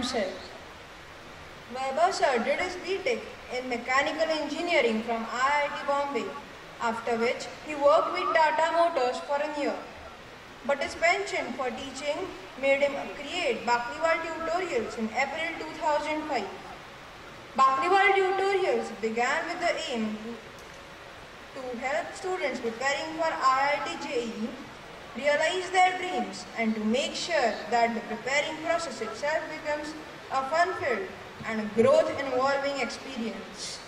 themselves. Vaibhav sir did his B.Tech in Mechanical Engineering from IIT Bombay, after which he worked with Tata Motors for a year. But his penchant for teaching made him create Bakliwal Tutorials in April 2005. Bakliwal Tutorials began with the aim to help students preparing for IIT JEE realize their dreams and to make sure that the preparing process itself becomes a fun-filled and growth-involving experience.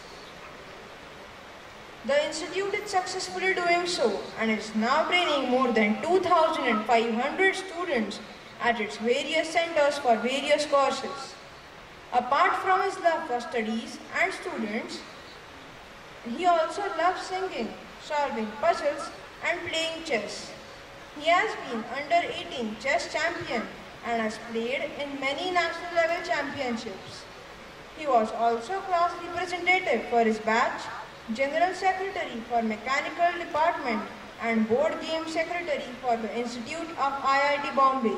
The institute is successfully doing so and is now training more than 2,500 students at its various centers for various courses. Apart from his love for studies and students, he also loves singing, solving puzzles and playing chess. He has been under 18 chess champion and has played in many national level championships. He was also class representative for his batch, General Secretary for Mechanical Department and Board Game Secretary for the Institute of IIT Bombay.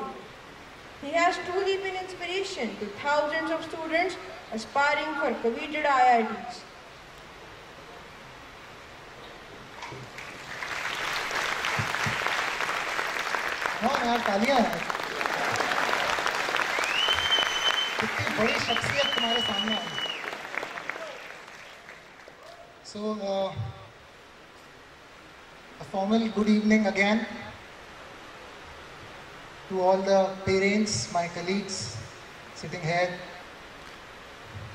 He has truly been inspiration to thousands of students aspiring for coveted IITs. हाँ यार तालियां हैं। कितनी बड़ी शख्सियत तुम्हारे सामने आई। So, a formal good evening again to all the parents, my colleagues sitting here,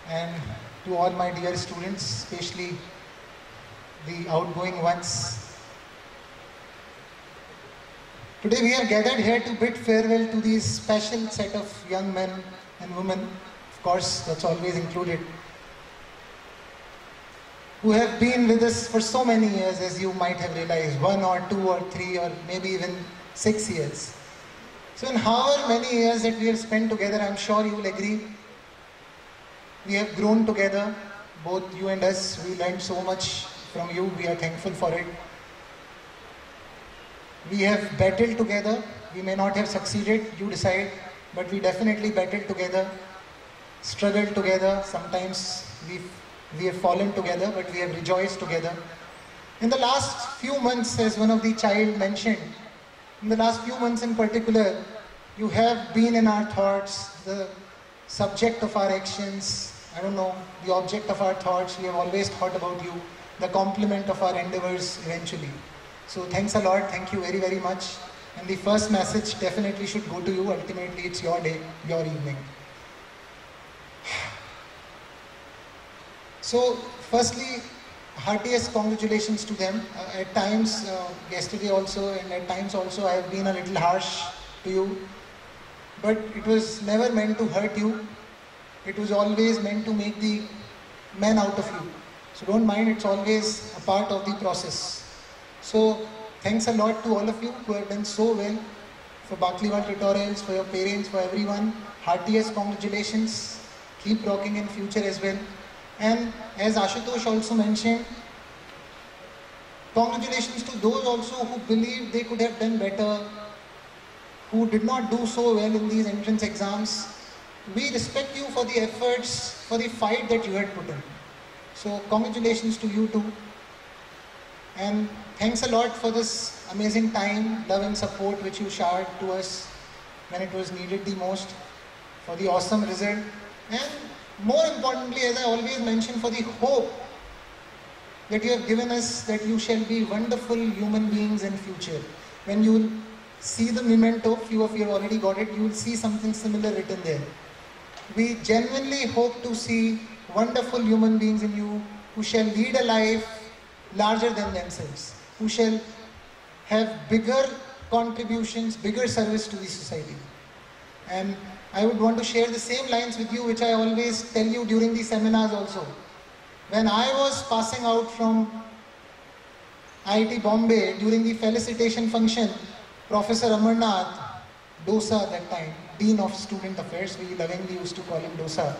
and to all my dear students, especially the outgoing ones. Today we are gathered here to bid farewell to these special set of young men and women, of course that's always included, who have been with us for so many years, as you might have realized, 1 or 2 or 3 or maybe even 6 years. So in however many years that we have spent together, I'm sure you will agree, we have grown together, both you and us. We learned so much from you, we are thankful for it. We have battled together, we may not have succeeded, you decide, but we definitely battled together, struggled together, sometimes we have fallen together, but we have rejoiced together. In the last few months, as one of the child mentioned, in the last few months in particular, you have been in our thoughts, the subject of our actions, I don't know, the object of our thoughts. We have always thought about you, the complement of our endeavors eventually. So thanks a lot, thank you very, very much. And the first message definitely should go to you. Ultimately, it's your day, your evening. So, firstly, heartiest congratulations to them. At times, yesterday also and at times also, I have been a little harsh to you. But it was never meant to hurt you. It was always meant to make the man out of you. So don't mind, it's always a part of the process. So, thanks a lot to all of you who have done so well for Bakliwal Tutorials, for your parents, for everyone. Heartiest congratulations. Keep rocking in future as well. And as Ashutosh also mentioned, congratulations to those also who believed they could have done better, who did not do so well in these entrance exams. We respect you for the efforts, for the fight that you had put in. So congratulations to you too. And thanks a lot for this amazing time, love and support which you showered to us when it was needed the most, for the awesome result. And more importantly, as I always mention, for the hope that you have given us that you shall be wonderful human beings in future. When you will see the memento, few of you have already got it, you will see something similar written there. We genuinely hope to see wonderful human beings in you who shall lead a life larger than themselves, who shall have bigger contributions, bigger service to the society. And I would want to share the same lines with you which I always tell you during the seminars also. When I was passing out from IIT Bombay during the felicitation function, Professor Amarnath, Dosa at that time, Dean of Student Affairs, we lovingly used to call him Dosa,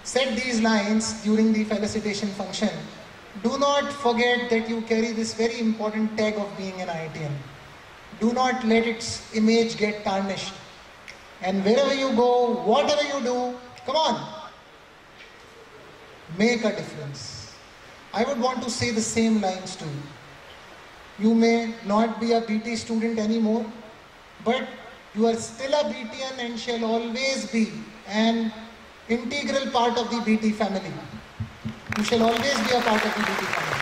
said these lines during the felicitation function: do not forget that you carry this very important tag of being an IITian. Do not let its image get tarnished. And wherever you go, whatever you do, come on, make a difference. I would want to say the same lines to you. You may not be a BT student anymore, but you are still a BTN and shall always be an integral part of the BT family. You shall always be a part of the BT family.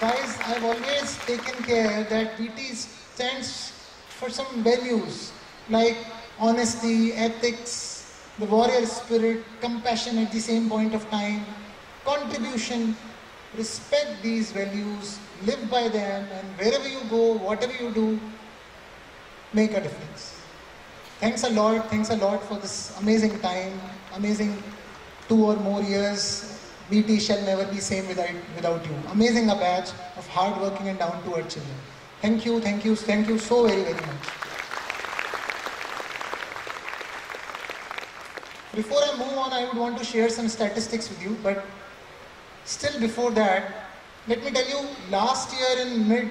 Guys, I've always taken care that BT stands for some values like honesty, ethics, the warrior spirit, compassion at the same point of time, contribution. Respect these values, live by them, and wherever you go, whatever you do, make a difference. Thanks a lot for this amazing time, amazing 2 or more years. BT shall never be same without you. Amazing a batch of hardworking and down-to-earth children. Thank you so very, very much. Before I move on, I would want to share some statistics with you, but still before that, let me tell you, last year in mid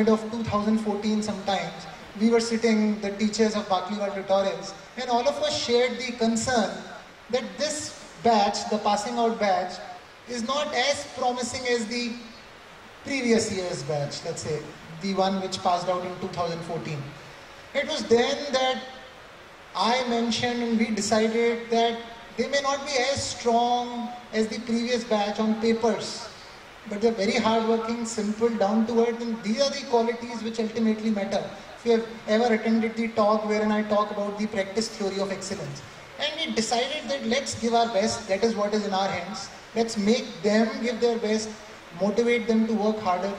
of 2014 sometimes, we were sitting, the teachers of Bakliwal tutorials, and all of us shared the concern that this batch, the passing out batch, is not as promising as the previous year's batch, let's say, the one which passed out in 2014. It was then that I mentioned and we decided that they may not be as strong as the previous batch on papers, but they're very hardworking, simple, down to earth, and these are the qualities which ultimately matter. If you have ever attended the talk wherein I talk about the practice theory of excellence, and we decided that let's give our best, that is what is in our hands. Let's make them give their best, motivate them to work harder.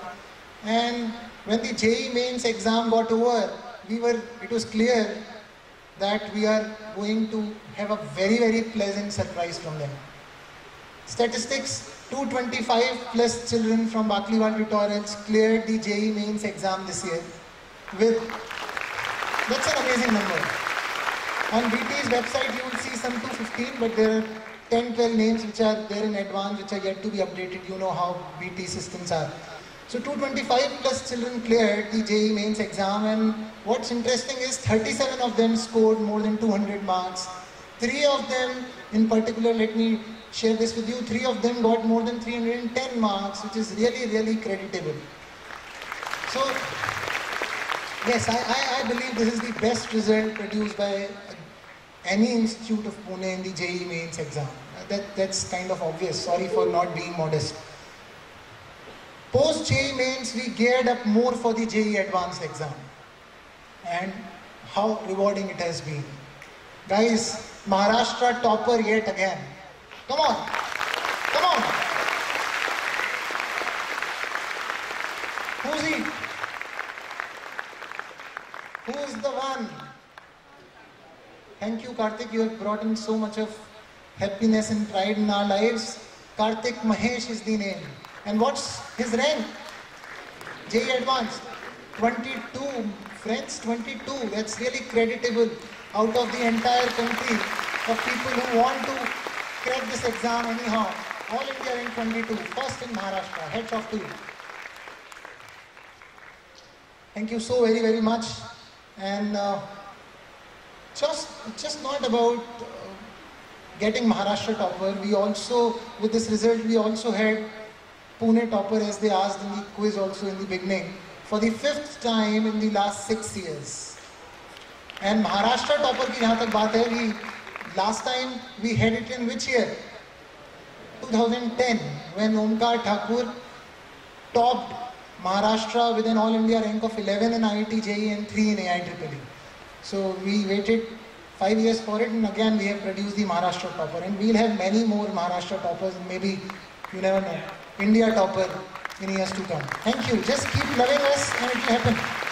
And when the JEE mains exam got over, it was clear that we are going to have a very, very pleasant surprise from them. Statistics, 225 plus children from Bakliwal tutorials cleared the JEE mains exam this year. That's an amazing number. On BT's website you will see some 215, but there are 10, 12 names which are there in advance, which are yet to be updated. You know how BT systems are. So 225 plus children cleared the JEE mains exam, and what's interesting is 37 of them scored more than 200 marks. 3 of them in particular, let me share this with you, 3 of them got more than 310 marks, which is really, really creditable. So, yes, I believe this is the best result produced by any institute of Pune in the JEE mains exam. That's kind of obvious. Sorry for not being modest. Post JEE mains, we geared up more for the JEE advanced exam. And how rewarding it has been. Guys, Maharashtra topper yet again. Come on. Come on. Who's he? Who's the one? Thank you, Karthik. You have brought in so much of happiness and pride in our lives. Karthik Mahesh is the name. And what's his rank? JEE Advanced. 22. Friends, 22. That's really creditable out of the entire country of people who want to crack this exam anyhow. All India rank 22. First in Maharashtra. Heads off to you. Thank you so very, very much. And just not about getting Maharashtra topper. We also, with this result, we also had Pune topper, as they asked in the quiz also in the beginning, for the 5th time in the last 6 years. And Maharashtra topper ki jahan tak baat hai, last time we had it in which year? 2010, when Omkar Thakur topped Maharashtra with an All India rank of 11 in IIT JEE and 3 in AIEEE. So we waited 5 years for it, and again we have produced the Maharashtra topper, and we'll have many more Maharashtra toppers, maybe, you never know, India topper in years to come. Thank you. Just keep loving us and it will happen.